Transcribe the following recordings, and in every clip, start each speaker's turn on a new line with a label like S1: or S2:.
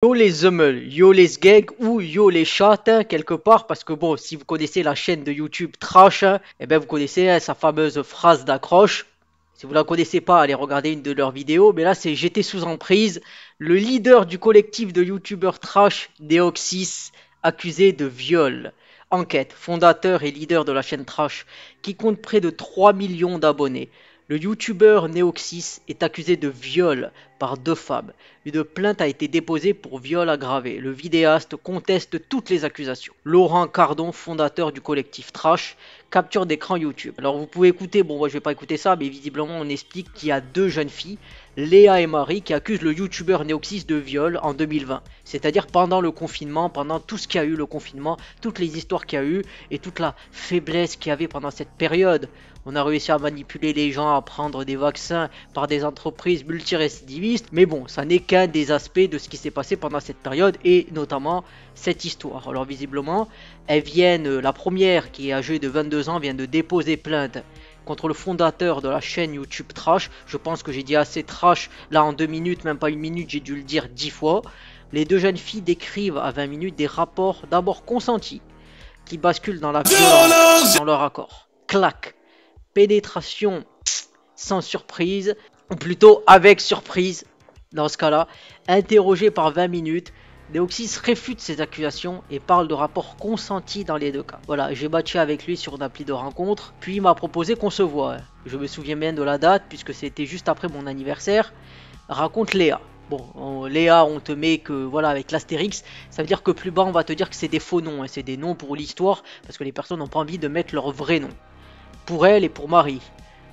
S1: Yo les Hummel, yo les Sgeg ou yo les chats quelque part parce que bon si vous connaissez la chaîne de YouTube Trash, eh ben vous connaissez sa fameuse phrase d'accroche. Si vous la connaissez pas, allez regarder une de leurs vidéos. Mais là c'est j'étais sous emprise. Le leader du collectif de YouTubeurs Trash, Deoxys, accusé de viol. Enquête, fondateur et leader de la chaîne Trash, qui compte près de 3 millions d'abonnés. Le youtubeur Neoxys est accusé de viol par deux femmes. Une plainte a été déposée pour viol aggravé. Le vidéaste conteste toutes les accusations. Laurent Cardon, fondateur du collectif Trash, capture d'écran YouTube. Alors vous pouvez écouter, bon moi je vais pas écouter ça, mais visiblement on explique qu'il y a deux jeunes filles, Léa et Marie, qui accusent le youtubeur Neoxys de viol en 2020. C'est-à-dire pendant le confinement, pendant tout ce qu'il y a eu le confinement, toutes les histoires qu'il y a eu et toute la faiblesse qu'il y avait pendant cette période. On a réussi à manipuler les gens à prendre des vaccins par des entreprises multirécidivistes, mais bon, ça n'est qu'un des aspects de ce qui s'est passé pendant cette période et notamment cette histoire. Alors visiblement, la première qui est âgée de 22 ans vient de déposer plainte contre le fondateur de la chaîne YouTube Trash. Je pense que j'ai dit assez trash là en 2 minutes, même pas une minute, j'ai dû le dire 10 fois. Les deux jeunes filles décrivent à 20 minutes des rapports d'abord consentis qui basculent dans la violence dans leur accord. Clac. Pénétration sans surprise, ou plutôt avec surprise dans ce cas-là. Interrogé par 20 minutes, Deoxys réfute ces accusations et parle de rapports consentis dans les deux cas. Voilà, j'ai matché avec lui sur une appli de rencontre, puis il m'a proposé qu'on se voit. Je me souviens bien de la date puisque c'était juste après mon anniversaire. Raconte Léa. Bon, Léa, on te met que, voilà, avec l'astérix, ça veut dire que plus bas, on va te dire que c'est des faux noms, c'est des noms pour l'histoire, parce que les personnes n'ont pas envie de mettre leur vrai nom. Pour elle et pour Marie.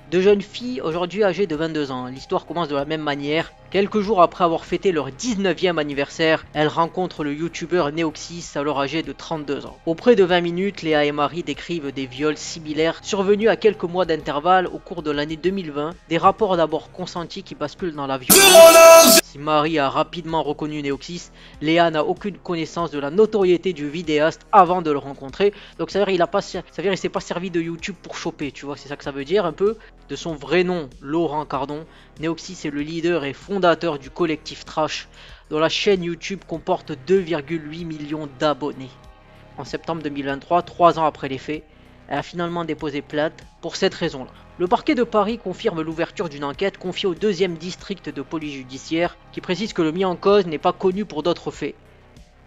S1: Deux jeunes filles aujourd'hui âgées de 22 ans. L'histoire commence de la même manière. Quelques jours après avoir fêté leur 19e anniversaire, elles rencontrent le youtubeur Neoxys alors âgé de 32 ans. Auprès de 20 minutes, Léa et Marie décrivent des viols similaires survenus à quelques mois d'intervalle au cours de l'année 2020. Des rapports d'abord consentis qui basculent dans la violence. Si Marie a rapidement reconnu Neoxys, Léa n'a aucune connaissance de la notoriété du vidéaste avant de le rencontrer. Donc ça veut dire il s'est pas servi de YouTube pour choper, tu vois, c'est ça que ça veut dire un peu. De son vrai nom, Laurent Cardon, Neoxys est le leader et fondateur du collectif Trash, dont la chaîne YouTube comporte 2,8 millions d'abonnés. En septembre 2023, 3 ans après les faits, elle a finalement déposé plainte pour cette raison-là. Le parquet de Paris confirme l'ouverture d'une enquête confiée au 2e district de police judiciaire qui précise que le mis en cause n'est pas connu pour d'autres faits.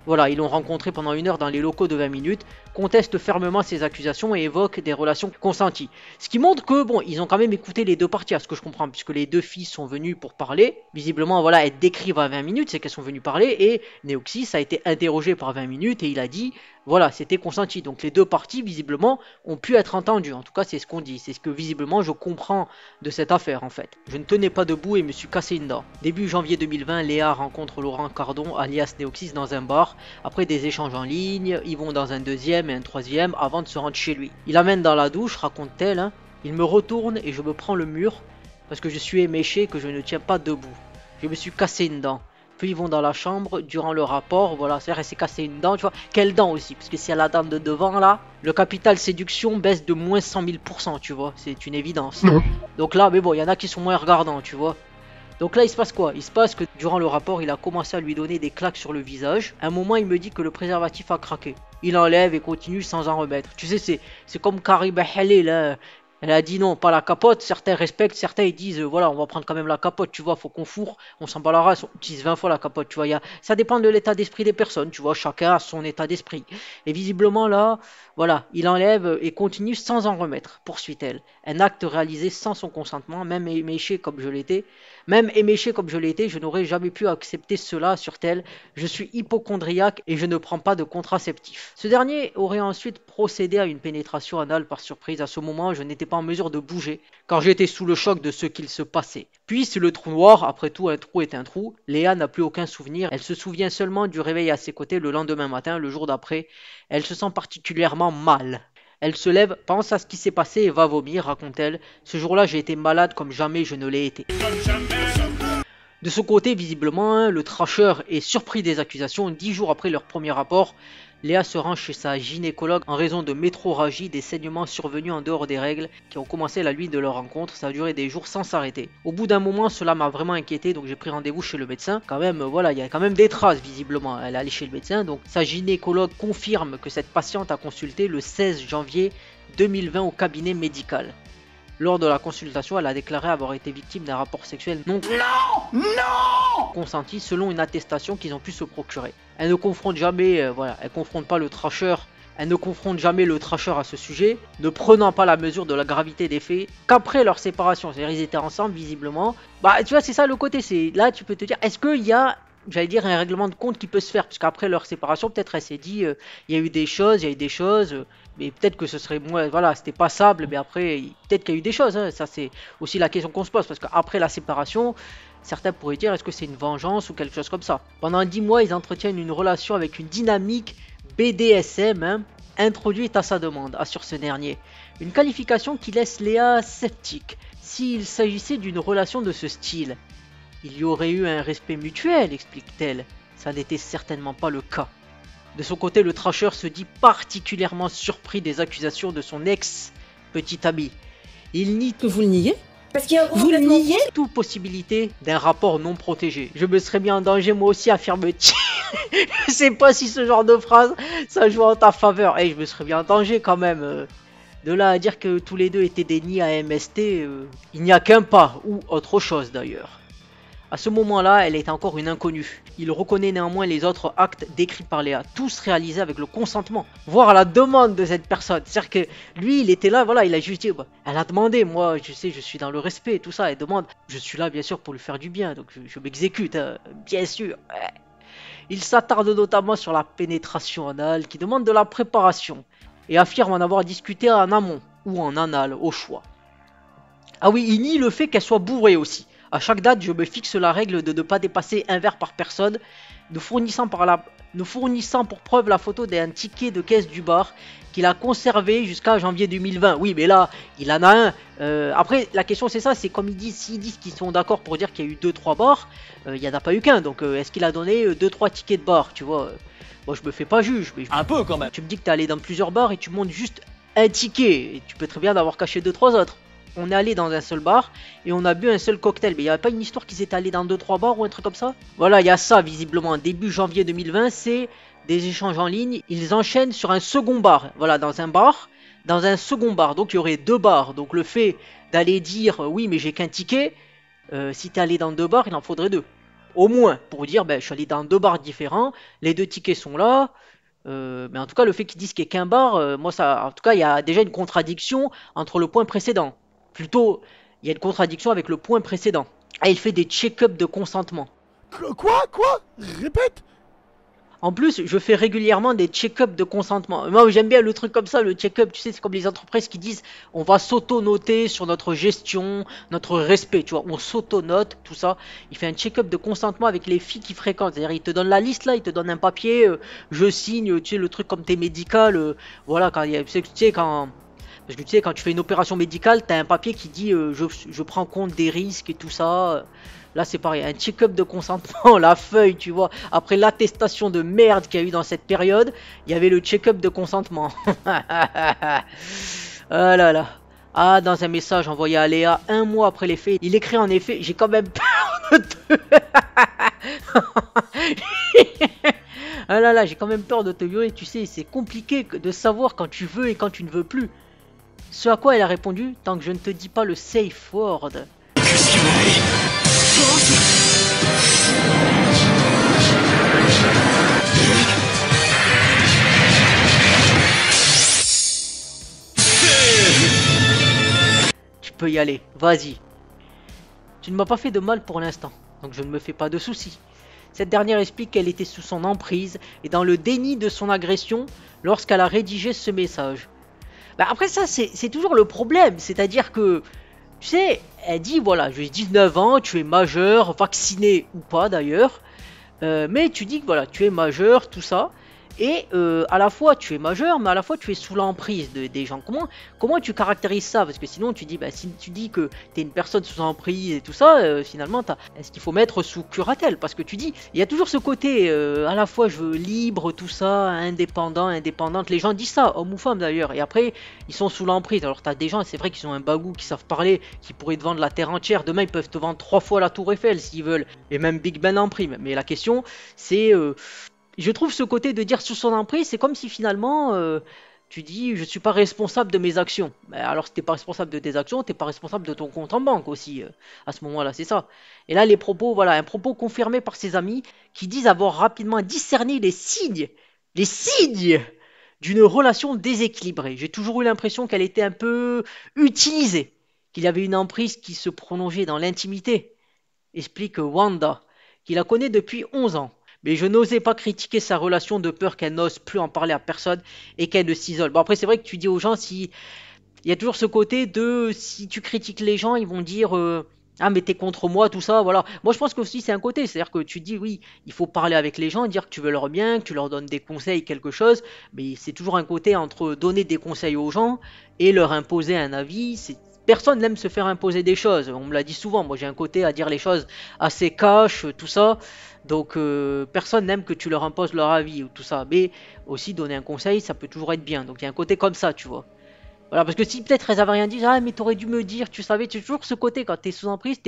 S1: Voilà, ils l'ont rencontré pendant 1 heure dans les locaux de 20 minutes, contestent fermement ces accusations et évoquent des relations consenties. Ce qui montre que, bon, ils ont quand même écouté les deux parties, à ce que je comprends, puisque les deux filles sont venues pour parler. Visiblement, voilà, elles décrivent à 20 minutes, c'est qu'elles sont venues parler, et Neoxys a été interrogé par 20 minutes et il a dit, voilà, c'était consenti. Donc les deux parties, visiblement, ont pu être entendues. En tout cas, c'est ce qu'on dit. C'est ce que, visiblement, je comprends de cette affaire, en fait. Je ne tenais pas debout et me suis cassé une dent. Début janvier 2020, Léa rencontre Laurent Cardon, alias Neoxys, dans un bar. Après des échanges en ligne, ils vont dans un deuxième et un troisième avant de se rendre chez lui. Il l'amène dans la douche, raconte-t-elle. Hein. Il me retourne et je me prends le mur parce que je suis éméché, que je ne tiens pas debout. Je me suis cassé une dent. Puis ils vont dans la chambre durant le rapport, voilà, c'est-à-dire elle s'est cassé une dent, tu vois. Quelle dent aussi, parce que si elle a la dent de devant là, le capital séduction baisse de moins 100 000%, tu vois, c'est une évidence. Donc là, mais bon, il y en a qui sont moins regardants, tu vois. Donc là, il se passe quoi? Il se passe que durant le rapport, il a commencé à lui donner des claques sur le visage. À un moment, il me dit que le préservatif a craqué. Il enlève et continue sans en remettre. Tu sais, c'est comme Karim Halil, là. Elle a dit non, pas la capote. Certains respectent, certains ils disent voilà, on va prendre quand même la capote, tu vois, faut qu'on fourre, on s'en bat la race, on utilise 20 fois la capote, tu vois. Ça dépend de l'état d'esprit des personnes, tu vois, chacun a son état d'esprit. Et visiblement là, voilà, il enlève et continue sans en remettre, poursuit-elle. Un acte réalisé sans son consentement, même éméché comme je l'étais. Même éméché comme je l'étais, je n'aurais jamais pu accepter cela, sur-t-elle. Je suis hypochondriaque et je ne prends pas de contraceptif. Ce dernier aurait ensuite procédé à une pénétration anale par surprise. À ce moment, je n'étais pas en mesure de bouger, car j'étais sous le choc de ce qu'il se passait. Puis, c'est le trou noir, après tout, un trou est un trou. Léa n'a plus aucun souvenir. Elle se souvient seulement du réveil à ses côtés le lendemain matin, le jour d'après. Elle se sent particulièrement mal. Elle se lève, pense à ce qui s'est passé et va vomir, raconte-t-elle. Ce jour-là, j'ai été malade comme jamais je ne l'ai été. De ce côté, visiblement, le trasheur est surpris des accusations 10 jours après leur premier rapport. Léa se rend chez sa gynécologue en raison de métrorragie, des saignements survenus en dehors des règles qui ont commencé la nuit de leur rencontre. Ça a duré des jours sans s'arrêter. Au bout d'un moment, cela m'a vraiment inquiété, donc j'ai pris rendez-vous chez le médecin. Quand même, voilà, il y a quand même des traces visiblement. Elle est allée chez le médecin, donc sa gynécologue confirme que cette patiente a consulté le 16 janvier 2020 au cabinet médical. Lors de la consultation, elle a déclaré avoir été victime d'un rapport sexuel non consenti selon une attestation qu'ils ont pu se procurer. Elle ne confronte jamais, voilà, elle confronte pas le trasheur, elle ne confronte jamais le trasheur à ce sujet, ne prenant pas la mesure de la gravité des faits qu'après leur séparation. C'est-à-dire ils étaient ensemble visiblement. Bah tu vois, c'est ça le côté, c'est là tu peux te dire, est-ce qu'il y a, j'allais dire, un règlement de compte qui peut se faire, parce qu'après leur séparation, peut-être elle s'est dit, il y a eu des choses, mais peut-être que ce serait moins, voilà, c'était passable, mais après, peut-être qu'il y a eu des choses, hein. Ça c'est aussi la question qu'on se pose, parce qu'après la séparation, certains pourraient dire, est-ce que c'est une vengeance ou quelque chose comme ça. Pendant 10 mois, ils entretiennent une relation avec une dynamique BDSM, hein, introduite à sa demande, assure ce dernier. Une qualification qui laisse Léa sceptique. S'il s'agissait d'une relation de ce style, il y aurait eu un respect mutuel, explique-t-elle. Ça n'était certainement pas le cas. De son côté, le trasheur se dit particulièrement surpris des accusations de son ex-petit ami. Il nie
S2: que vous le niez.
S3: Parce qu'il y a
S2: Vous le niez.
S1: toute possibilité d'un rapport non protégé. Je me serais mis en danger moi aussi, affirme-t-il. Je sais pas si ce genre de phrase, ça joue en ta faveur. Et je me serais mis en danger quand même. De là à dire que tous les deux étaient des nids à MST, il n'y a qu'un pas, ou autre chose d'ailleurs. À ce moment-là, elle est encore une inconnue. Il reconnaît néanmoins les autres actes décrits par Léa, tous réalisés avec le consentement, voire à la demande de cette personne. C'est-à-dire que lui, il était là, voilà, il a juste dit, bah, elle a demandé, moi, je sais, je suis dans le respect, tout ça, elle demande, je suis là bien sûr pour lui faire du bien, donc je m'exécute, hein, bien sûr. Il s'attarde notamment sur la pénétration anale, qui demande de la préparation, et affirme en avoir discuté en amont, ou en anal, au choix. Ah oui, il nie le fait qu'elle soit bourrée aussi. À chaque date, je me fixe la règle de ne pas dépasser un verre par personne, nous fournissant pour preuve la photo d'un ticket de caisse du bar qu'il a conservé jusqu'à janvier 2020. Oui, mais là, il en a un. Après, la question c'est ça, c'est comme ils disent, s'ils disent qu'ils sont d'accord pour dire qu'il y a eu 2-3 bars, il n'y en a pas eu qu'un. Donc, est-ce qu'il a donné 2-3 tickets de bar, tu vois? Moi, je me fais pas juge. Mais
S4: Un peu quand même.
S1: tu me dis que t'es allé dans plusieurs bars et tu montes juste un ticket. Et tu peux très bien en avoir caché 2-3 autres. On est allé dans un seul bar et on a bu un seul cocktail. Mais il n'y avait pas une histoire qu'ils étaient allés dans 2-3 bars ou un truc comme ça? Voilà, il y a ça visiblement. Début janvier 2020, c'est des échanges en ligne. Ils enchaînent sur un second bar. Voilà, dans un bar, dans un second bar. Donc il y aurait 2 bars. Donc le fait d'aller dire oui, mais j'ai qu'un ticket, si t'es allé dans 2 bars, il en faudrait 2. Au moins, pour dire, ben, je suis allé dans 2 bars différents, les 2 tickets sont là. Mais en tout cas, le fait qu'ils disent qu'il n'y a qu'un bar, moi, ça, en tout cas, il y a déjà une contradiction entre le point précédent. Plutôt, il y a une contradiction avec le point précédent. Ah, il fait des check-ups de consentement.
S4: Quoi? Répète.
S1: En plus, je fais régulièrement des check-ups de consentement. Moi, j'aime bien le truc comme ça, le check-up, tu sais, c'est comme les entreprises qui disent on va s'auto-noter sur notre gestion, notre respect, tu vois, on s'auto-note, tout ça. Il fait un check-up de consentement avec les filles qu'il fréquente. C'est-à-dire, il te donne la liste là, il te donne un papier, je signe, tu sais, le truc comme t'es médical, voilà, quand il y a, tu sais, quand. Parce que tu sais, quand tu fais une opération médicale, tu as un papier qui dit je prends compte des risques et tout ça. Là, c'est pareil, un check-up de consentement, la feuille, tu vois. Après l'attestation de merde qu'il y a eu dans cette période, il y avait le check-up de consentement. Ah là là. Ah, dans un message envoyé à Léa 1 mois après les faits, il écrit en effet, j'ai quand même peur de te... Ah là là, j'ai quand même peur de te violer, tu sais, c'est compliqué de savoir quand tu veux et quand tu ne veux plus. Ce à quoi elle a répondu, tant que je ne te dis pas le safe word. Tu peux y aller, vas-y. Tu ne m'as pas fait de mal pour l'instant, donc je ne me fais pas de soucis. Cette dernière explique qu'elle était sous son emprise et dans le déni de son agression lorsqu'elle a rédigé ce message. Bah après ça, c'est toujours le problème, c'est-à-dire que, tu sais, elle dit, voilà, j'ai 19 ans, tu es majeur, vacciné ou pas d'ailleurs, mais tu dis que voilà, tu es majeur, tout ça, Et à la fois tu es majeur, mais à la fois tu es sous l'emprise des gens. Comment tu caractérises ça? Parce que sinon tu dis, bah, si tu dis que tu es une personne sous emprise et tout ça, finalement, est-ce qu'il faut mettre sous curatelle? Parce que tu dis, il y a toujours ce côté à la fois je veux libre, tout ça, indépendant, indépendante. Les gens disent ça, hommes ou femmes d'ailleurs. Et après, ils sont sous l'emprise. Alors tu as des gens, c'est vrai qu'ils ont un bagou, qui savent parler, qui pourraient te vendre la terre entière. Demain, ils peuvent te vendre 3 fois la tour Eiffel s'ils veulent. Et même Big Ben en prime. Mais la question, c'est... je trouve ce côté de dire sous son emprise, c'est comme si finalement tu dis je suis pas responsable de mes actions. Mais alors si t'es pas responsable de tes actions, t'es pas responsable de ton compte en banque aussi à ce moment-là, c'est ça. Et là les propos, voilà, un propos confirmé par ses amis qui disent avoir rapidement discerné les signes d'une relation déséquilibrée. J'ai toujours eu l'impression qu'elle était un peu utilisée, qu'il y avait une emprise qui se prolongeait dans l'intimité, explique Wanda, qui la connaît depuis 11 ans. Mais je n'osais pas critiquer sa relation de peur qu'elle n'ose plus en parler à personne et qu'elle ne s'isole. Bon après c'est vrai que tu dis aux gens si il y a toujours ce côté de si tu critiques les gens ils vont dire ah mais t'es contre moi tout ça voilà. Moi je pense que aussi c'est un côté c'est-à-dire que tu dis oui il faut parler avec les gens dire que tu veux leur bien que tu leur donnes des conseils quelque chose mais c'est toujours un côté entre donner des conseils aux gens et leur imposer un avis c'est personne n'aime se faire imposer des choses, on me l'a dit souvent, moi j'ai un côté à dire les choses assez cash, tout ça, donc personne n'aime que tu leur imposes leur avis ou tout ça, mais aussi donner un conseil, ça peut toujours être bien, donc il y a un côté comme ça, tu vois. Voilà, parce que si peut-être elles avaient rien dit, ah mais t'aurais dû me dire, tu savais, tu as toujours ce côté quand t'es sous emprise,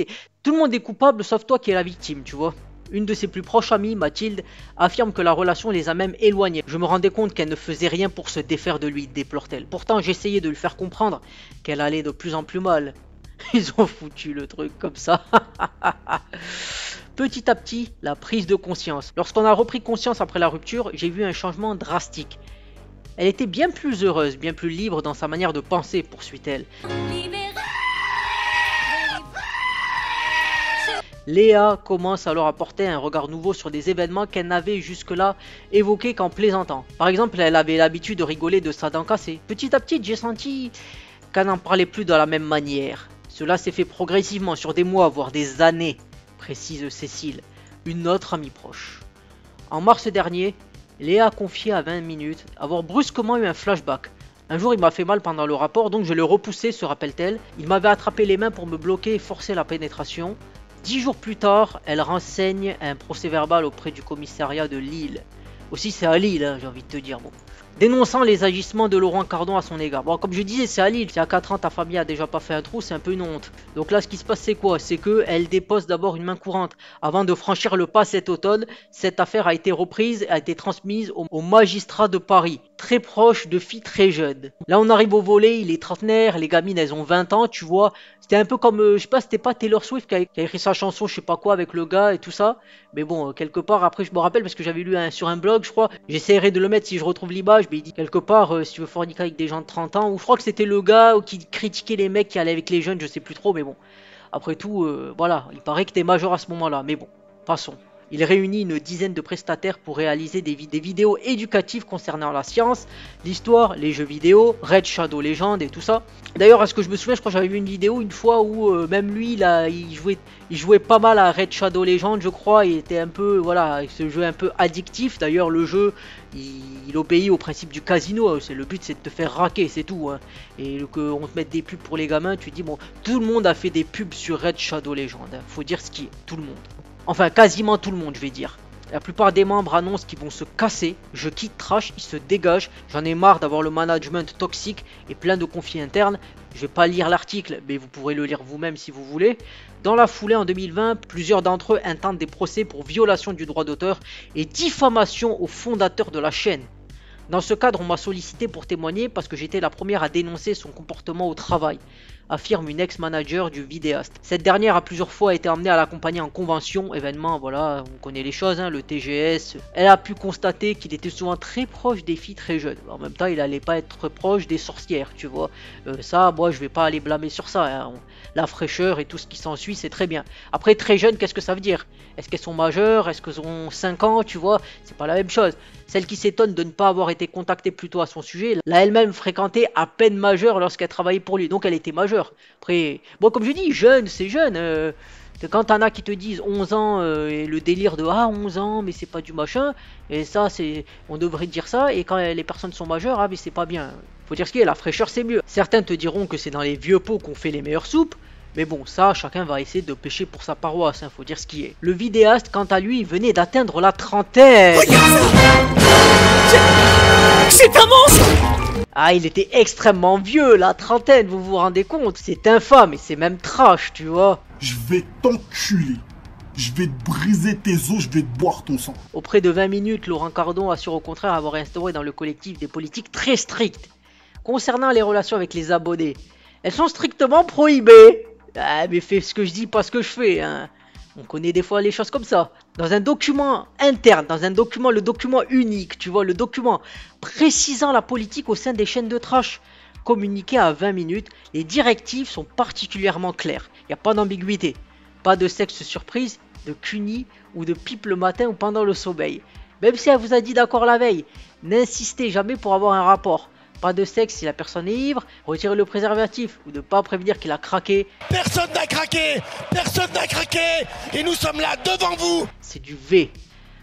S1: tout le monde est coupable sauf toi qui es la victime, tu vois. Une de ses plus proches amies, Mathilde, affirme que la relation les a même éloignés. Je me rendais compte qu'elle ne faisait rien pour se défaire de lui, déplore-t-elle. Pourtant, j'essayais de lui faire comprendre qu'elle allait de plus en plus mal. Ils ont foutu le truc comme ça. Petit à petit, la prise de conscience. Lorsqu'on a repris conscience après la rupture, j'ai vu un changement drastique. Elle était bien plus heureuse, bien plus libre dans sa manière de penser, poursuit-elle. Léa commence alors à porter un regard nouveau sur des événements qu'elle n'avait jusque-là évoqués qu'en plaisantant. Par exemple, elle avait l'habitude de rigoler de sa dent cassée. Petit à petit, j'ai senti qu'elle n'en parlait plus de la même manière. Cela s'est fait progressivement sur des mois, voire des années, précise Cécile, une autre amie proche. En mars dernier, Léa a confié à 20 minutes avoir brusquement eu un flashback. Un jour il m'a fait mal pendant le rapport donc je l'ai repoussé, se rappelle-t-elle. Il m'avait attrapé les mains pour me bloquer et forcer la pénétration. 10 jours plus tard, elle renseigne un procès-verbal auprès du commissariat de Lille. Aussi c'est à Lille, hein, j'ai envie de te dire. Bon. Dénonçant les agissements de Laurent Cardon à son égard. Bon, comme je disais, c'est à Lille. Si à 4 ans ta famille a déjà pas fait un trou, c'est un peu une honte. Donc là, ce qui se passe, c'est quoi? C'est qu'elle dépose d'abord une main courante. Avant de franchir le pas cet automne, cette affaire a été reprise et a été transmise au magistrat de Paris. Très proche de filles très jeunes. Là, on arrive au volet, il est trentenaire, les gamines, elles ont 20 ans, tu vois. C'était un peu comme, je sais pas, c'était pas Taylor Swift qui a écrit sa chanson, je sais pas quoi, avec le gars et tout ça. Mais bon, quelque part, après, je me rappelle parce que j'avais lu sur un blog, je crois. J'essaierai de le mettre si je retrouve l'image, mais il dit quelque part, si tu veux forniquer avec des gens de 30 ans, ou je crois que c'était le gars qui critiquait les mecs qui allaient avec les jeunes, je sais plus trop, mais bon. Après tout, voilà, il paraît que t'es majeur à ce moment-là, mais bon, passons. Il réunit une dizaine de prestataires pour réaliser des vidéos éducatives concernant la science, l'histoire, les jeux vidéo, Red Shadow Legend et tout ça. D'ailleurs, à ce que je me souviens, je crois que j'avais vu une vidéo une fois où même lui, il jouait pas mal à Red Shadow Legend, je crois. Il était un peu, voilà, ce jeu un peu addictif. D'ailleurs, le jeu, il obéit au principe du casino. Le but, c'est de te faire raquer, c'est tout. Hein. Et qu'on te mette des pubs pour les gamins, tu dis, bon, tout le monde a fait des pubs sur Red Shadow Legend. Hein. Faut dire ce qui est, tout le monde. Enfin, quasiment tout le monde, je vais dire. La plupart des membres annoncent qu'ils vont se casser. Je quitte Trash, ils se dégagent. J'en ai marre d'avoir le management toxique et plein de conflits internes. Je vais pas lire l'article, mais vous pourrez le lire vous-même si vous voulez. Dans la foulée, en 2020, plusieurs d'entre eux intentent des procès pour violation du droit d'auteur et diffamation au fondateur de la chaîne. Dans ce cadre, on m'a sollicité pour témoigner parce que j'étais la première à dénoncer son comportement au travail, affirme une ex-manager du vidéaste. Cette dernière a plusieurs fois été emmenée à l'accompagner en convention, événement, voilà, on connaît les choses, hein, le TGS. Elle a pu constater qu'il était souvent très proche des filles très jeunes. En même temps, il allait pas être proche des sorcières, tu vois. Ça, moi, je vais pas aller blâmer sur ça. Hein. La fraîcheur et tout ce qui s'ensuit, c'est très bien. Après, très jeune, qu'est-ce que ça veut dire? Est-ce qu'elles sont majeures? Est-ce qu'elles ont 5 ans? Tu vois, c'est pas la même chose. Celle qui s'étonne de ne pas avoir été contactée plus tôt à son sujet, l'a elle-même fréquenté à peine majeure lorsqu'elle travaillait pour lui. Donc elle était majeure. Après, bon, comme je dis, jeune, c'est jeune. Quand t'en as qui te disent 11 ans et le délire de ah 11 ans mais c'est pas du machin, et ça c'est on devrait dire ça, et quand les personnes sont majeures, ah mais c'est pas bien. Faut dire ce qui est, la fraîcheur c'est mieux. Certains te diront que c'est dans les vieux pots qu'on fait les meilleures soupes. Mais bon, ça, chacun va essayer de pêcher pour sa paroisse, hein, faut dire ce qui est. Le vidéaste, quant à lui, venait d'atteindre la trentaine.
S4: C'est un monstre!
S1: Ah, il était extrêmement vieux, la trentaine, vous vous rendez compte? C'est infâme et c'est même trash, tu vois.
S2: Je vais t'enculer. Je vais te briser tes os, je vais te boire ton sang.
S1: Auprès de 20 minutes, Laurent Cardon assure au contraire avoir instauré dans le collectif des politiques très strictes. Concernant les relations avec les abonnés, elles sont strictement prohibées. Ah, mais fais ce que je dis, pas ce que je fais, hein. On connaît des fois les choses comme ça. Dans un document interne, dans un document, le document unique, tu vois, le document précisant la politique au sein des chaînes de trash, communiqué à 20 minutes, les directives sont particulièrement claires. Il n'y a pas d'ambiguïté. Pas de sexe surprise, de cuni ou de pipe le matin ou pendant le sommeil. Même si elle vous a dit d'accord la veille, n'insistez jamais pour avoir un rapport. Pas de sexe si la personne est ivre, retirez le préservatif ou ne pas prévenir qu'il a craqué.
S4: Personne n'a craqué! Personne n'a craqué! Et nous sommes là devant vous!
S1: C'est du V.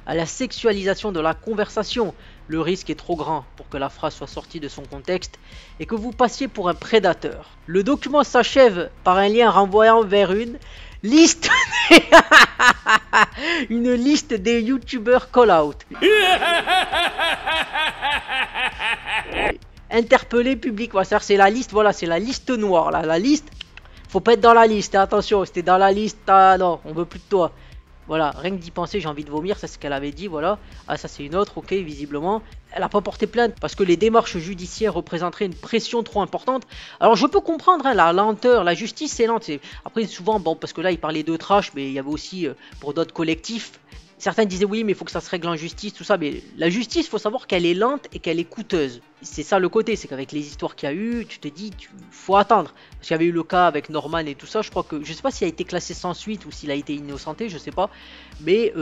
S1: À la sexualisation de la conversation, le risque est trop grand pour que la phrase soit sortie de son contexte et que vous passiez pour un prédateur. Le document s'achève par un lien renvoyant vers une liste une liste des youtubeurs call-out. Interpellé public, c'est la liste, voilà, c'est la liste noire, là, la liste, faut pas être dans la liste, hein, attention, si t'es dans la liste, ah non, on veut plus de toi. Voilà, rien que d'y penser, j'ai envie de vomir, c'est ce qu'elle avait dit, voilà. Ah, ça c'est une autre, ok, visiblement. Elle a pas porté plainte parce que les démarches judiciaires représenteraient une pression trop importante. Alors je peux comprendre, hein, la lenteur, la justice c'est lent. Après souvent, bon, parce que là il parlait de trash, mais il y avait aussi pour d'autres collectifs. Certains disaient oui mais il faut que ça se règle en justice, tout ça, mais la justice, faut savoir qu'elle est lente et qu'elle est coûteuse. C'est ça le côté, c'est qu'avec les histoires qu'il y a eu, tu te dis, faut attendre. Parce qu'il y avait eu le cas avec Norman et tout ça, je crois que, je sais pas s'il a été classé sans suite ou s'il a été innocenté, je sais pas. Mais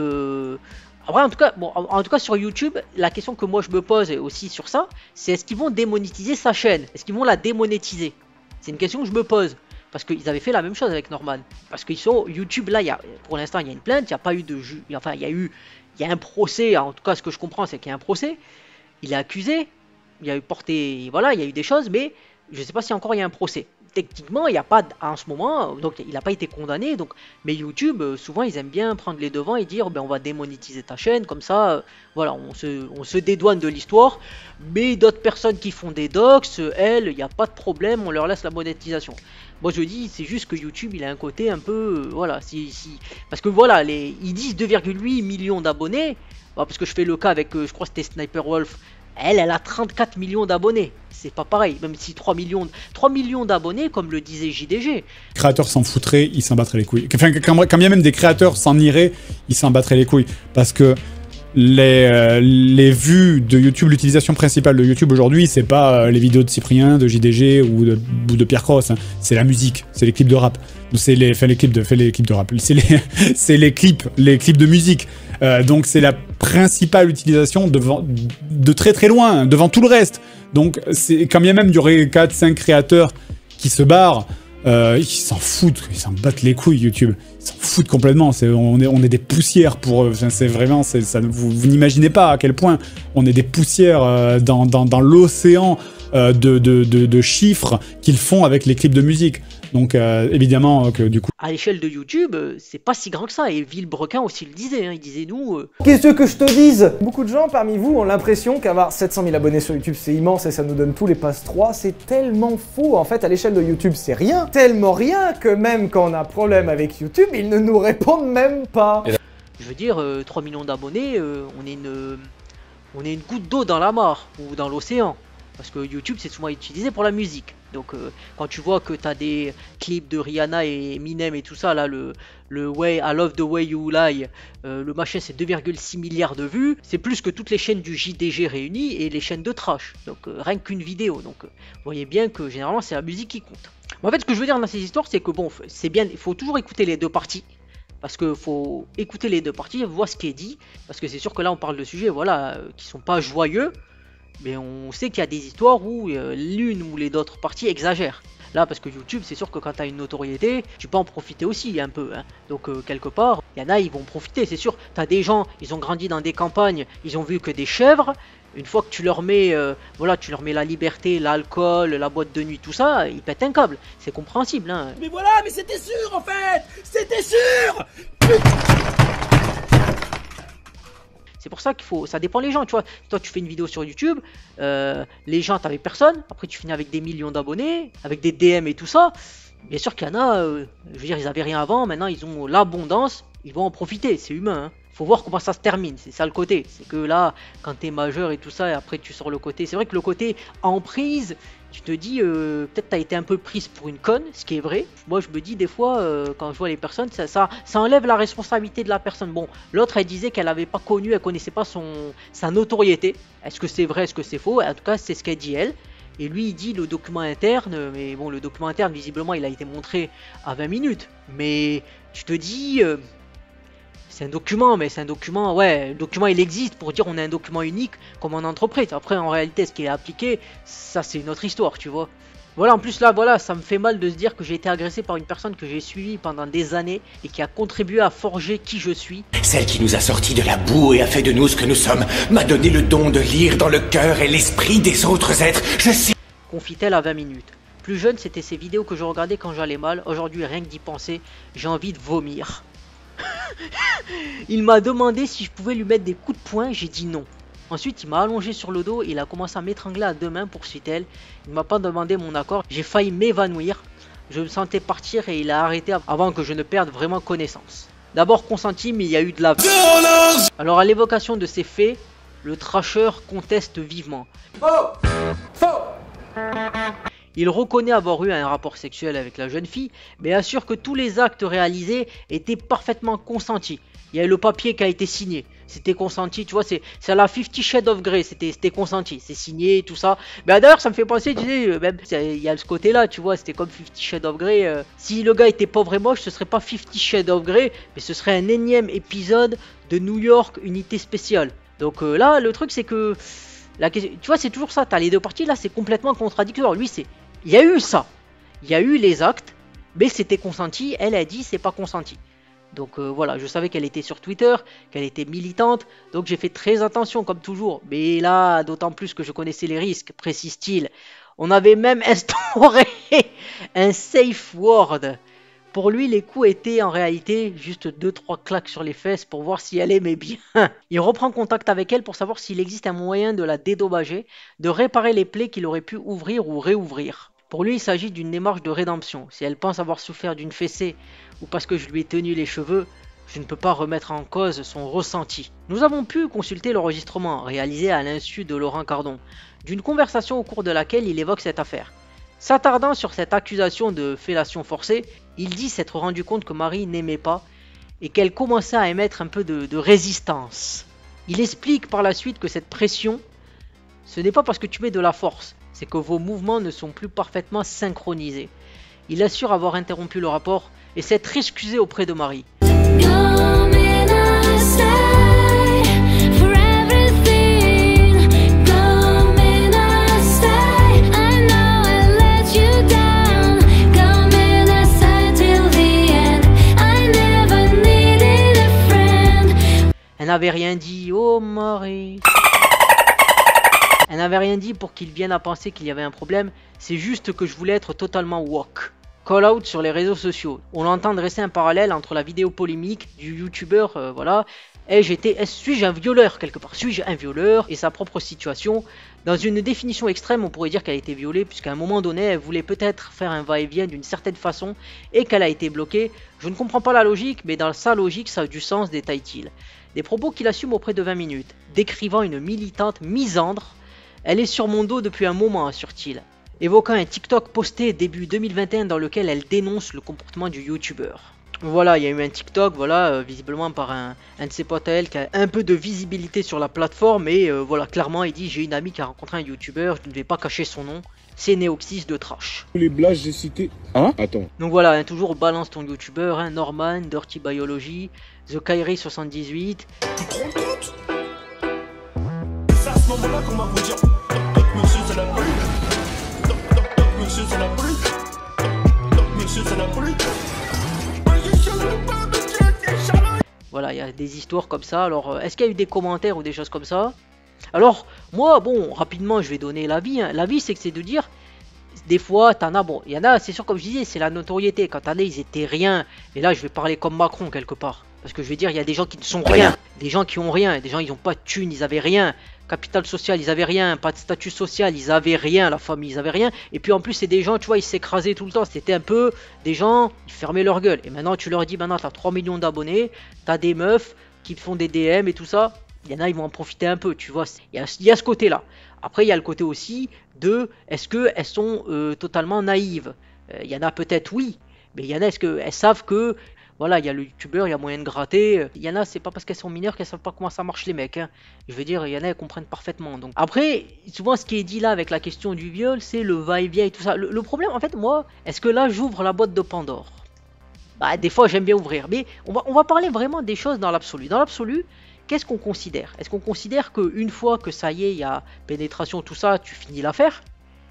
S1: après, en tout cas, bon, en tout cas sur YouTube, la question que moi je me pose aussi sur ça, c'est est-ce qu'ils vont démonétiser sa chaîne? Est-ce qu'ils vont la démonétiser? C'est une question que je me pose. Parce qu'ils avaient fait la même chose avec Norman. Parce qu'ils sont YouTube là, pour l'instant il y a une plainte, il n'y a pas eu de enfin il y a un procès, en tout cas ce que je comprends c'est qu'il y a un procès. Il est accusé, il y a eu porté, voilà, il y a eu des choses, mais je ne sais pas si encore il y a un procès. Techniquement, il n'y a pas en ce moment, donc il n'a pas été condamné. Donc, mais YouTube, souvent, ils aiment bien prendre les devants et dire, ben, on va démonétiser ta chaîne, comme ça, voilà, on se dédouane de l'histoire. Mais d'autres personnes qui font des docs, elles, il n'y a pas de problème, on leur laisse la monétisation. Moi, je dis, c'est juste que YouTube, il a un côté un peu, voilà, parce que voilà, ils disent 2,8 millions d'abonnés, parce que je fais le cas avec, je crois que c'était Sniper Wolf. Elle a 34 millions d'abonnés. C'est pas pareil, même si 3 millions d'abonnés, comme le disait JDG.
S3: Les créateurs s'en foutraient, ils s'en battraient les couilles. Enfin, quand bien même des créateurs s'en iraient, ils s'en battraient les couilles. Parce que les vues de YouTube, l'utilisation principale de YouTube aujourd'hui, c'est pas les vidéos de Cyprien, de JDG ou de Pierre Cross. Hein. C'est la musique, c'est les clips de rap. C'est les clips de rap. C'est les clips de musique. Donc c'est la principale utilisation de très très loin, devant tout le reste. Donc c'est quand bien même il y aurait 4-5 créateurs qui se barrent, ils s'en foutent, ils s'en battent les couilles YouTube. Ils s'en foutent complètement, on est des poussières pour eux. Enfin, c'est vraiment, vous n'imaginez pas à quel point on est des poussières dans l'océan de chiffres qu'ils font avec les clips de musique. Donc évidemment que du coup...
S1: À l'échelle de YouTube, c'est pas si grand que ça, et Villebrequin aussi le disait, hein. Il disait nous...
S5: Qu'est-ce que je te dise? Beaucoup de gens parmi vous ont l'impression qu'avoir 700 000 abonnés sur YouTube c'est immense et ça nous donne tous les passe 3, c'est tellement faux. En fait, à l'échelle de YouTube c'est rien, tellement rien que même quand on a un problème avec YouTube, ils ne nous répondent même pas.
S1: Je veux dire, 3 millions d'abonnés, on est une goutte d'eau dans la mare, ou dans l'océan. Parce que YouTube c'est souvent utilisé pour la musique. Donc quand tu vois que tu as des clips de Rihanna et Eminem et tout ça, là le Way I Love the Way You Lie, le machin c'est 2,6 milliards de vues, c'est plus que toutes les chaînes du JDG réunies et les chaînes de trash. Donc rien qu'une vidéo. Donc vous voyez bien que généralement c'est la musique qui compte. Mais en fait ce que je veux dire dans ces histoires c'est que bon, c'est bien, il faut toujours écouter les deux parties. Parce que faut écouter les deux parties, voir ce qui est dit. Parce que c'est sûr que là on parle de sujets voilà, qui sont pas joyeux. mais on sait qu'il y a des histoires où l'une ou les autres parties exagèrent. Là, parce que YouTube, c'est sûr que quand tu as une notoriété, tu peux en profiter aussi un peu. Hein. Donc, quelque part, il y en a, ils vont profiter, c'est sûr. Tu as des gens, ils ont grandi dans des campagnes, ils ont vu que des chèvres. Une fois que tu leur mets, voilà, tu leur mets la liberté, l'alcool, la boîte de nuit, tout ça, ils pètent un câble. C'est compréhensible. Hein.
S4: Mais voilà, mais c'était sûr en fait. C'était sûr.
S1: C'est pour ça qu'il faut, ça dépend les gens, tu vois. Toi, tu fais une vidéo sur YouTube, les gens, t'avais personne. Après, tu finis avec des millions d'abonnés, avec des DM et tout ça. Bien sûr qu'il y en a, je veux dire, ils avaient rien avant. Maintenant, ils ont l'abondance, ils vont en profiter. C'est humain. Hein. Faut voir comment ça se termine. C'est ça le côté. C'est que là, quand t'es majeur et tout ça, et après tu sors le côté. C'est vrai que le côté emprise. Tu te dis, peut-être t'as été un peu prise pour une conne, ce qui est vrai. Moi, je me dis des fois, quand je vois les personnes, ça enlève la responsabilité de la personne. Bon, l'autre, elle disait qu'elle n'avait pas connu, elle connaissait pas sa notoriété. Est-ce que c'est vrai, est-ce que c'est faux? En tout cas, c'est ce qu'elle dit, elle. Et lui, il dit le document interne, mais bon, le document interne, visiblement, il a été montré à 20 minutes. Mais tu te dis... c'est un document, mais c'est un document, ouais, le document il existe pour dire on a un document unique comme en entreprise. Après, en réalité, ce qui est appliqué, ça c'est une autre histoire, tu vois. Voilà, en plus là, voilà, ça me fait mal de se dire que j'ai été agressé par une personne que j'ai suivie pendant des années et qui a contribué à forger qui je suis.
S6: Celle qui nous a sortis de la boue et a fait de nous ce que nous sommes, m'a donné le don de lire dans le cœur et l'esprit des autres êtres. Je sais.
S1: Confie-t-elle à 20 minutes. Plus jeune, c'était ces vidéos que je regardais quand j'allais mal. Aujourd'hui, rien que d'y penser, j'ai envie de vomir. Il m'a demandé si je pouvais lui mettre des coups de poing, j'ai dit non. Ensuite, il m'a allongé sur le dos et il a commencé à m'étrangler à deux mains, poursuit-elle. Il m'a pas demandé mon accord, j'ai failli m'évanouir. Je me sentais partir et il a arrêté avant que je ne perde vraiment connaissance. D'abord consenti, mais il y a eu de la violence. Alors à l'évocation de ces faits, le trasheur conteste vivement. Faux. Il reconnaît avoir eu un rapport sexuel avec la jeune fille, mais assure que tous les actes réalisés étaient parfaitement consentis. Il y a eu le papier qui a été signé, c'était consenti, tu vois, c'est à la 50 Shades of Grey, c'était consenti, c'est signé, tout ça. Mais d'ailleurs, ça me fait penser, tu sais, même, il y a ce côté-là, tu vois, c'était comme 50 Shades of Grey. Si le gars était pauvre et moche, ce serait pas 50 Shades of Grey, mais ce serait un énième épisode de New York Unité Spéciale. Donc là, le truc, c'est que, tu vois, c'est toujours ça, t'as les deux parties, là, c'est complètement contradictoire. Lui, c'est... Il y a eu ça, il y a eu les actes, mais c'était consenti, elle a dit c'est pas consenti. Donc voilà, je savais qu'elle était sur Twitter, qu'elle était militante, donc j'ai fait très attention comme toujours. Mais là, d'autant plus que je connaissais les risques, précise-t-il. On avait même instauré un safe word. Pour lui, les coups étaient en réalité juste 2-3 claques sur les fesses pour voir si elle aimait bien. Il reprend contact avec elle pour savoir s'il existe un moyen de la dédommager, de réparer les plaies qu'il aurait pu ouvrir ou réouvrir. Pour lui, il s'agit d'une démarche de rédemption. Si elle pense avoir souffert d'une fessée ou parce que je lui ai tenu les cheveux, je ne peux pas remettre en cause son ressenti. Nous avons pu consulter l'enregistrement réalisé à l'insu de Laurent Cardon, d'une conversation au cours de laquelle il évoque cette affaire. S'attardant sur cette accusation de fellation forcée, il dit s'être rendu compte que Marie n'aimait pas et qu'elle commençait à émettre un peu de résistance. Il explique par la suite que cette pression, ce n'est pas parce que tu mets de la force, c'est que vos mouvements ne sont plus parfaitement synchronisés. Il assure avoir interrompu le rapport et s'être excusé auprès de Marie. Elle n'avait rien dit, oh Marie. Elle n'avait rien dit pour qu'il vienne à penser qu'il y avait un problème, c'est juste que je voulais être totalement woke. Call out sur les réseaux sociaux. On entend dresser un parallèle entre la vidéo polémique du youtubeur, voilà, suis-je un violeur quelque part, suis-je un violeur, et sa propre situation. Dans une définition extrême, on pourrait dire qu'elle a été violée, puisqu'à un moment donné, elle voulait peut-être faire un va-et-vient d'une certaine façon, et qu'elle a été bloquée. Je ne comprends pas la logique, mais dans sa logique, ça a du sens, détaille-t-il. Des propos qu'il assume auprès de 20 minutes, décrivant une militante misandre. Elle est sur mon dos depuis un moment, assure-t-il, évoquant un TikTok posté début 2021 dans lequel elle dénonce le comportement du youtubeur. Voilà, il y a eu un TikTok, voilà, visiblement par un de ses potes à elle qui a un peu de visibilité sur la plateforme, et voilà, clairement il dit j'ai une amie qui a rencontré un youtubeur, je ne vais pas cacher son nom, c'est Neoxys de Trash.
S2: Les blagues j'ai cité. Hein? Attends.
S1: Donc voilà, hein, toujours balance ton youtubeur, hein, Norman, Dirty Biology, The Kyrie 78.
S4: Tu te rends compte? C'est à ce moment-là qu'on va vous dire.
S2: Monsieur, c'est la police. Monsieur, c'est la police.
S1: Voilà, il y a des histoires comme ça. Alors, est-ce qu'il y a eu des commentaires ou des choses comme ça? Alors, moi, bon, rapidement, je vais donner l'avis. Hein. L'avis, c'est que c'est de dire, des fois, t'en as, bon, il y en a, c'est sûr, comme je disais, c'est la notoriété. Quand t'en as, ils étaient rien. Et là, je vais parler comme Macron, quelque part. Parce que je vais dire, il y a des gens qui ne sont rien. Des gens qui ont rien. Des gens, ils n'ont pas de thunes, ils avaient rien. Capital social, ils avaient rien. Pas de statut social, ils avaient rien. La famille, ils avaient rien. Et puis, en plus, c'est des gens, tu vois, ils s'écrasaient tout le temps. C'était un peu des gens, ils fermaient leur gueule. Et maintenant, tu leur dis, maintenant, t'as 3 millions d'abonnés. T'as des meufs qui te font des DM et tout ça. Il y en a, ils vont en profiter un peu, tu vois. Il y a ce côté-là. Après, il y a le côté aussi de, est-ce qu'elles sont totalement naïves? Il y en a peut-être, oui. Mais il y en a, est-ce qu'elles savent que, voilà, il y a le youtubeur, il y a moyen de gratter. Il y en a, c'est pas parce qu'elles sont mineures qu'elles savent pas comment ça marche les mecs. Hein. Je veux dire, il y en a, elles comprennent parfaitement. Donc. Après, souvent, ce qui est dit là avec la question du viol, c'est le va-et-vient et tout ça. Le problème, en fait, moi, est-ce que là, j'ouvre la boîte de Pandore? Bah, des fois, j'aime bien ouvrir. Mais on va parler vraiment des choses dans l'absolu. Dans l'absolu, qu'est-ce qu'on considère? Est-ce qu'on considère qu'une fois que ça y est, il y a pénétration, tout ça, tu finis l'affaire?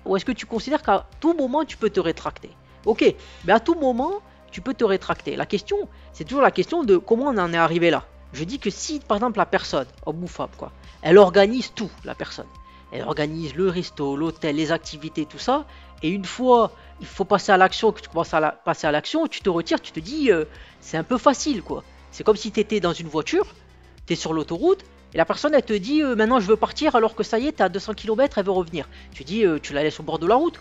S1: Ou est-ce que tu considères qu'à tout moment, tu peux te rétracter? Ok, mais à tout moment, tu peux te rétracter. La question, c'est toujours la question de comment on en est arrivé là. Je dis que si, par exemple, la personne, homme ou femme, quoi, elle organise tout, la personne. Elle organise le resto, l'hôtel, les activités, tout ça. Et une fois, il faut passer à l'action, que tu commences à passer à l'action, tu te retires, tu te dis, c'est un peu facile, quoi. C'est comme si tu étais dans une voiture, tu es sur l'autoroute, et la personne, elle te dit, maintenant je veux partir, alors que ça y est, tu es à 200 km, elle veut revenir. Tu dis, tu la laisses au bord de la route.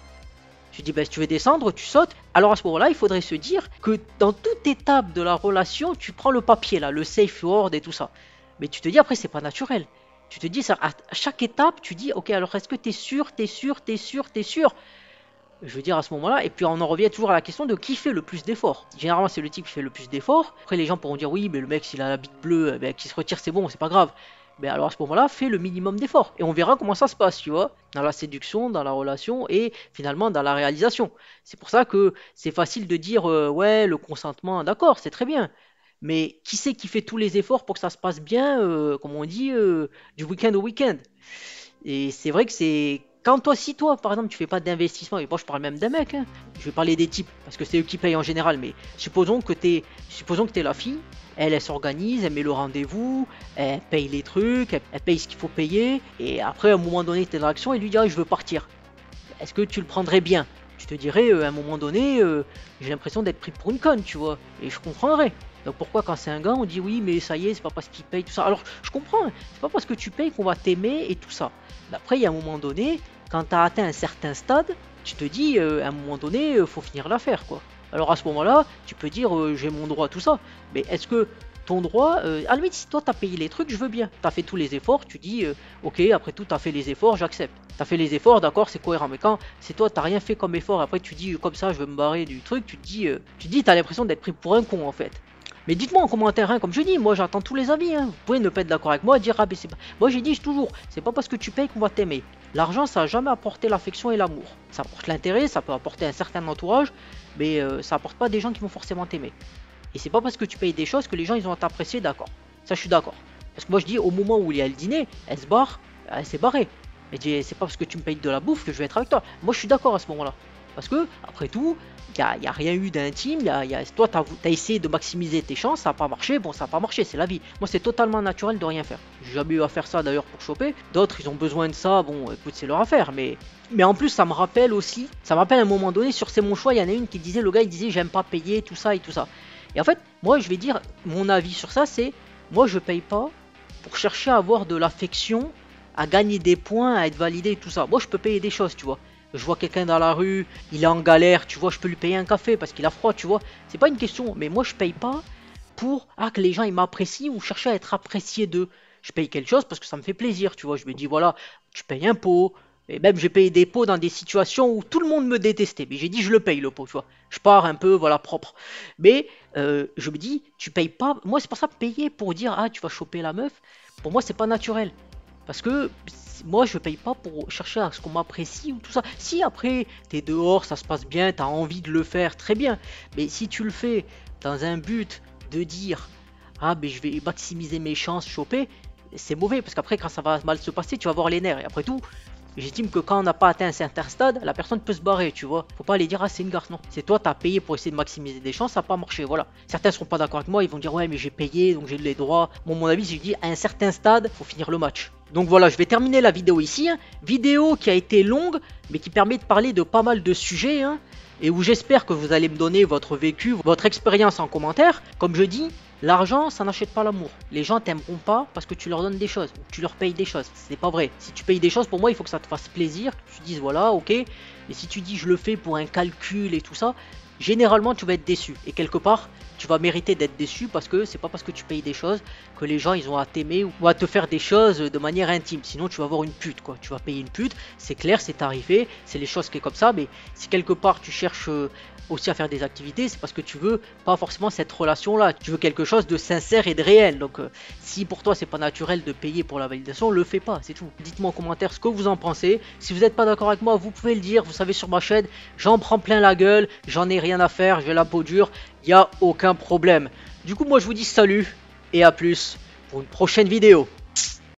S1: Tu dis, si tu veux descendre, tu sautes. Alors à ce moment-là, il faudrait se dire que dans toute étape de la relation, tu prends le papier, là, le safe word et tout ça. Mais tu te dis, après, c'est pas naturel. Tu te dis, ça, à chaque étape, tu dis, ok, alors est-ce que tu es sûr, tu es sûr, tu es sûr, tu es sûr? Je veux dire à ce moment-là, et puis on en revient toujours à la question de qui fait le plus d'efforts. Généralement, c'est le type qui fait le plus d'efforts. Après, les gens pourront dire, oui, mais le mec, s'il a la bite bleue, qui se retire, c'est bon, c'est pas grave. Mais alors à ce moment-là, fais le minimum d'efforts. Et on verra comment ça se passe, tu vois, dans la séduction, dans la relation et finalement dans la réalisation. C'est pour ça que c'est facile de dire, ouais, le consentement, d'accord, c'est très bien. Mais qui c'est qui fait tous les efforts pour que ça se passe bien, comme on dit, du week-end au week-end? Et c'est vrai que c'est... Quand toi, si toi, par exemple, tu fais pas d'investissement, et moi je parle même d'un mec, hein, je vais parler des types, parce que c'est eux qui payent en général, mais supposons que t'es la fille, elle s'organise, elle met le rendez-vous, elle paye les trucs, elle paye ce qu'il faut payer, et après, à un moment donné, t'es dans l'action, et lui dit, ah, je veux partir. Est-ce que tu le prendrais bien? Tu te dirais, à un moment donné, j'ai l'impression d'être pris pour une conne, tu vois, et je comprendrais. Donc pourquoi quand c'est un gars, on dit oui, mais ça y est, c'est pas parce qu'il paye, tout ça. Alors, je comprends, hein, c'est pas parce que tu payes qu'on va t'aimer et tout ça. Mais après, il y a un moment donné, quand tu as atteint un certain stade, tu te dis, à un moment donné, faut finir l'affaire, quoi. Alors à ce moment-là, tu peux dire, j'ai mon droit, tout ça. Mais est-ce que ton droit, à la limite, si toi, tu as payé les trucs, je veux bien. Tu as fait tous les efforts, tu dis, ok, après tout, tu as fait les efforts, j'accepte. Tu as fait les efforts, d'accord, c'est cohérent. Mais quand c'est toi, tu rien fait comme effort, après tu dis, comme ça, je veux me barrer du truc, tu as l'impression d'être pris pour un con, en fait. Mais dites-moi en commentaire, hein, comme je dis, moi j'attends tous les avis. Hein. Vous pouvez ne pas être d'accord avec moi, dire ah ben c'est pas. Moi j'ai dit toujours, c'est pas parce que tu payes qu'on va t'aimer. L'argent ça n'a jamais apporté l'affection et l'amour. Ça apporte l'intérêt, ça peut apporter un certain entourage, mais ça apporte pas des gens qui vont forcément t'aimer. Et c'est pas parce que tu payes des choses que les gens ils vont t'apprécier, d'accord. Ça je suis d'accord. Parce que moi je dis au moment où il y a le dîner, elle se barre, elle s'est barrée. Mais c'est pas parce que tu me payes de la bouffe que je vais être avec toi. Moi je suis d'accord à ce moment-là. Parce que, après tout, il n'y a rien eu d'intime, toi tu as essayé de maximiser tes chances, ça n'a pas marché, bon ça n'a pas marché, c'est la vie. Moi c'est totalement naturel de rien faire. J'ai jamais eu à faire ça d'ailleurs pour choper, d'autres ils ont besoin de ça, bon écoute c'est leur affaire, mais en plus ça me rappelle aussi, à un moment donné sur C'est mon choix, il y en a une qui disait, le gars il disait j'aime pas payer, tout ça et tout ça. Et en fait, moi je vais dire, mon avis sur ça c'est, moi je paye pas pour chercher à avoir de l'affection, à gagner des points, à être validé et tout ça. Moi je peux payer des choses, tu vois. Je vois quelqu'un dans la rue, il est en galère, tu vois, je peux lui payer un café parce qu'il a froid, tu vois. C'est pas une question, mais moi je paye pas pour que les gens ils m'apprécient ou chercher à être apprécié d'eux. Je paye quelque chose parce que ça me fait plaisir, tu vois. Je me dis voilà, tu payes un pot, et même j'ai payé des pots dans des situations où tout le monde me détestait, mais j'ai dit je le paye le pot, tu vois. Je pars un peu, voilà, propre. Mais je me dis, tu payes pas, moi c'est pas ça payer pour dire ah tu vas choper la meuf. Pour moi c'est pas naturel. Parce que moi je paye pas pour chercher à ce qu'on m'apprécie ou tout ça. Si après t'es dehors, ça se passe bien, t'as envie de le faire, très bien. Mais si tu le fais dans un but de dire ah ben je vais maximiser mes chances, choper, c'est mauvais. Parce qu'après quand ça va mal se passer, tu vas voir les nerfs. Et après tout, J'estime que quand on n'a pas atteint un certain stade, la personne peut se barrer, tu vois. Faut pas aller dire, ah, c'est une garce, non. C'est toi, t'as payé pour essayer de maximiser des chances, ça n'a pas marché, voilà. Certains seront pas d'accord avec moi, ils vont dire, ouais, mais j'ai payé, donc j'ai les droits. Bon, mon avis, je dis, à un certain stade, faut finir le match. Donc voilà, je vais terminer la vidéo ici. Hein. Vidéo qui a été longue, mais qui permet de parler de pas mal de sujets. Hein, et où j'espère que vous allez me donner votre vécu, votre expérience en commentaire. Comme je dis, l'argent, ça n'achète pas l'amour. Les gens t'aimeront pas parce que tu leur donnes des choses, ou tu leur payes des choses. C'est pas vrai. Si tu payes des choses, pour moi, il faut que ça te fasse plaisir, que tu dises, voilà, ok. Et si tu dis, je le fais pour un calcul et tout ça, généralement, tu vas être déçu. Et quelque part, tu vas mériter d'être déçu parce que c'est pas parce que tu payes des choses que les gens ils ont à t'aimer ou à te faire des choses de manière intime. Sinon tu vas avoir une pute quoi. Tu vas payer une pute, c'est clair, c'est tarifé, c'est les choses qui est comme ça. Mais si quelque part tu cherches aussi à faire des activités, c'est parce que tu veux pas forcément cette relation là. Tu veux quelque chose de sincère et de réel. Donc si pour toi c'est pas naturel de payer pour la validation, le fais pas, c'est tout. Dites-moi en commentaire ce que vous en pensez. Si vous n'êtes pas d'accord avec moi, vous pouvez le dire. Vous savez, sur ma chaîne, j'en prends plein la gueule, j'en ai rien à faire, j'ai la peau dure. Il n'y a aucun problème. Du coup, moi, je vous dis salut et à plus pour une prochaine vidéo.